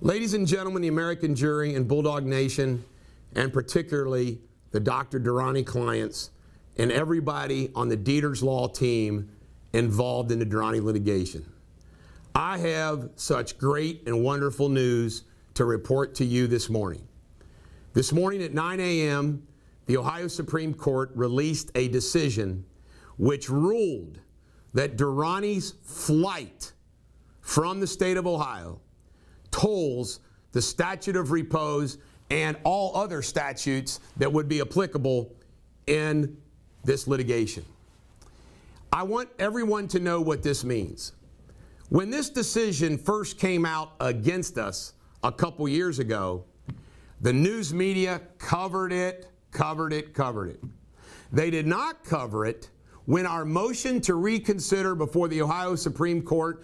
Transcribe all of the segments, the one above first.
Ladies and gentlemen, the American jury and Bulldog Nation, and particularly the Dr. Durrani clients and everybody on the Deters law team involved in the Durrani litigation. I have such great and wonderful news to report to you this morning. This morning at 9 a.m., the Ohio Supreme Court released a decision which ruled that Durrani's flight from the state of Ohio tolls the statute of repose and all other statutes that would be applicable in this litigation. I want everyone to know what this means. When this decision first came out against us a couple years ago, the news media covered it. They did not cover it when our motion to reconsider before the Ohio Supreme Court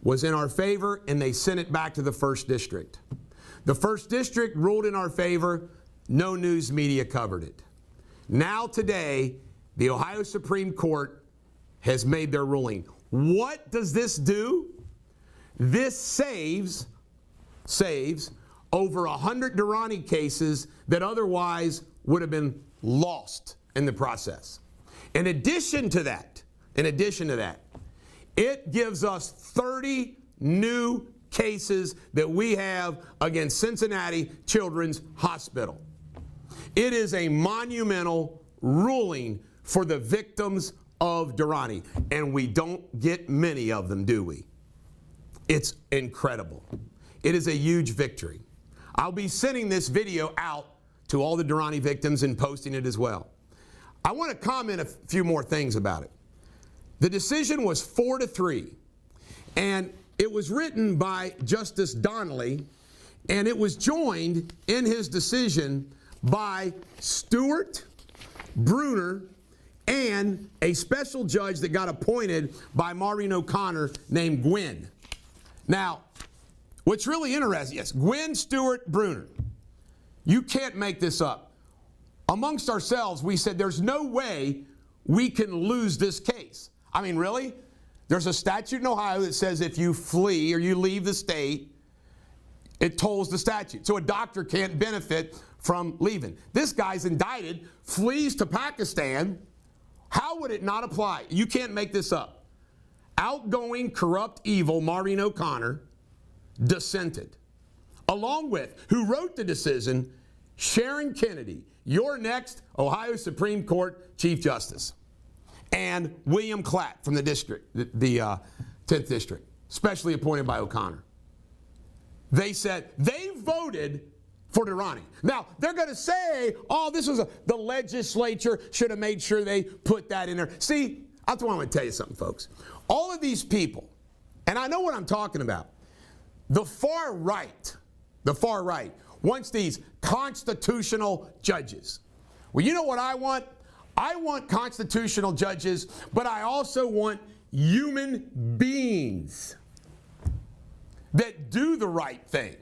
was in our favor and they sent it back to the First District. The First District ruled in our favor. No news media covered it. Now today, the Ohio Supreme Court has made their ruling. What does this do? This saves over 100 Durrani cases that otherwise would have been lost in the process. In addition to that, it gives us 30 new cases that we have against Cincinnati Children's Hospital. It is a monumental ruling for the victims of Durrani, and we don't get many of them, do we? It's incredible. It is a huge victory. I'll be sending this video out to all the Durrani victims and posting it as well. I want to comment a few more things about it. The decision was 4-3, and it was written by Justice Donnelly, and it was joined in his decision by Stewart, Bruner, and a special judge that got appointed by Maureen O'Connor named Gwynn. Now, what's really interesting, yes, Gwynn, Stewart, Bruner. You can't make this up. Amongst ourselves, we said there's no way we can lose this case. I mean, really? There's a statute in Ohio that says if you flee or you leave the state, it tolls the statute. So a doctor can't benefit from leaving. This guy's indicted, flees to Pakistan. How would it not apply? You can't make this up. Outgoing, corrupt, evil Maureen O'Connor dissented. Along with, who wrote the decision, Sharon Kennedy, your next Ohio Supreme Court Chief Justice, and William Klatt from the district, the 10th District, specially appointed by O'Connor. They said they voted for Durrani. Now, they're going to say, oh, the legislature should have made sure they put that in there. See, I want to tell you something, folks. All of these people, and I know what I'm talking about, the far right wants these constitutional judges. Well, you know what I want? I want constitutional judges, but I also want human beings that do the right thing.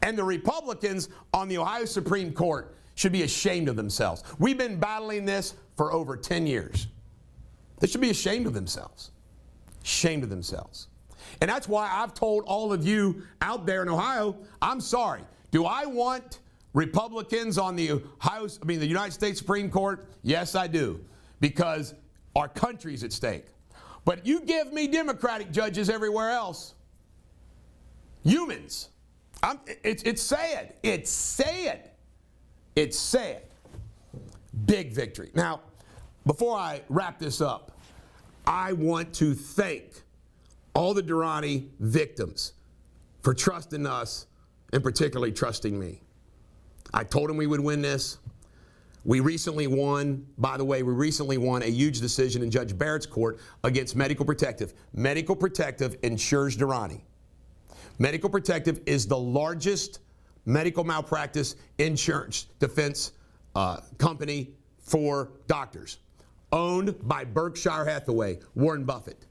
And the Republicans on the Ohio Supreme Court should be ashamed of themselves. We've been battling this for over 10 years. They should be ashamed of themselves. Ashamed of themselves. And that's why I've told all of you out there in Ohio, I'm sorry. Do I want Republicans on the United States Supreme Court? Yes, I do, because our country's at stake. But you give me Democratic judges everywhere else. Humans. It's sad. It's sad. It's sad. Big victory. Now, before I wrap this up, I want to thank all the Durrani victims for trusting us and particularly trusting me. I told them we would win this. We recently won, by the way, a huge decision in Judge Barrett's court against Medical Protective. Medical Protective insures Durrani. Medical Protective is the largest medical malpractice insurance defense company for doctors, owned by Berkshire Hathaway, Warren Buffett.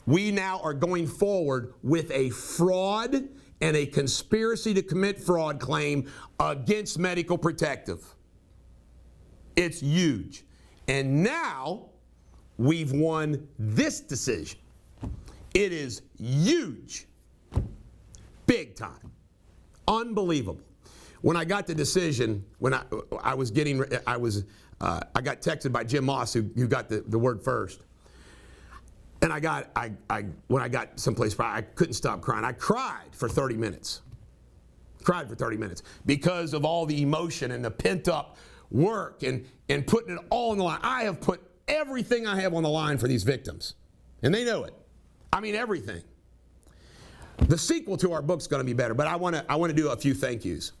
We now are going forward with a fraud and a conspiracy to commit fraud claim against Medical Protective. It's huge. And now we've won this decision. It is huge. big time. Unbelievable. When I got the decision, when I got texted by Jim Moss, who got the word first. And when I got someplace, I couldn't stop crying. I cried for 30 minutes. Cried for 30 minutes because of all the emotion and the pent up work and putting it all on the line. I have put everything I have on the line for these victims. And they know it. I mean, everything. The sequel to our book's going to be better, but I want to do a few thank yous.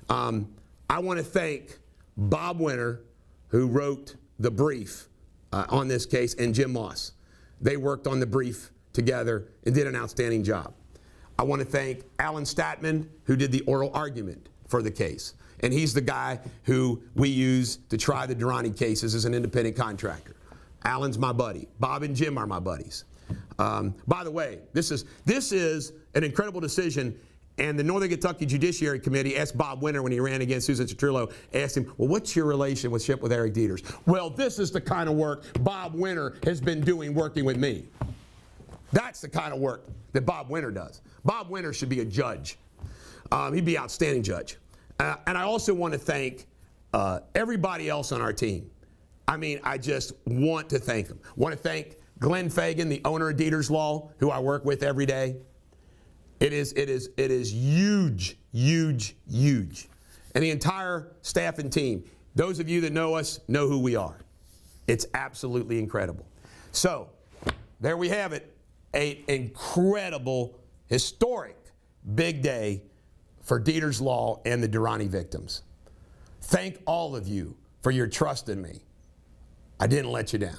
I want to thank Bob Winter, who wrote the brief on this case, and Jim Moss. They worked on the brief together and did an outstanding job. I want to thank Alan Statman, who did the oral argument for the case. And he's the guy who we use to try the Durrani cases as an independent contractor. Alan's my buddy. Bob and Jim are my buddies. By the way, this is an incredible decision, and the Northern Kentucky Judiciary Committee asked Bob Winter when he ran against Susan Citrillo, asked him, well, what's your relationship with Eric Deters? Well, this is the kind of work Bob Winter has been doing working with me. That's the kind of work that Bob Winter does. Bob Winter should be a judge. He'd be an outstanding judge. And I also want to thank everybody else on our team. I mean, I just want to thank them. Want to thank Glenn Fagan, the owner of Deters Law, who I work with every day. It is huge, huge, huge. And the entire staff and team, those of you that know us know who we are. It's absolutely incredible. So, there we have it. An incredible, historic, big day for Deters Law and the Durrani victims. Thank all of you for your trust in me. I didn't let you down.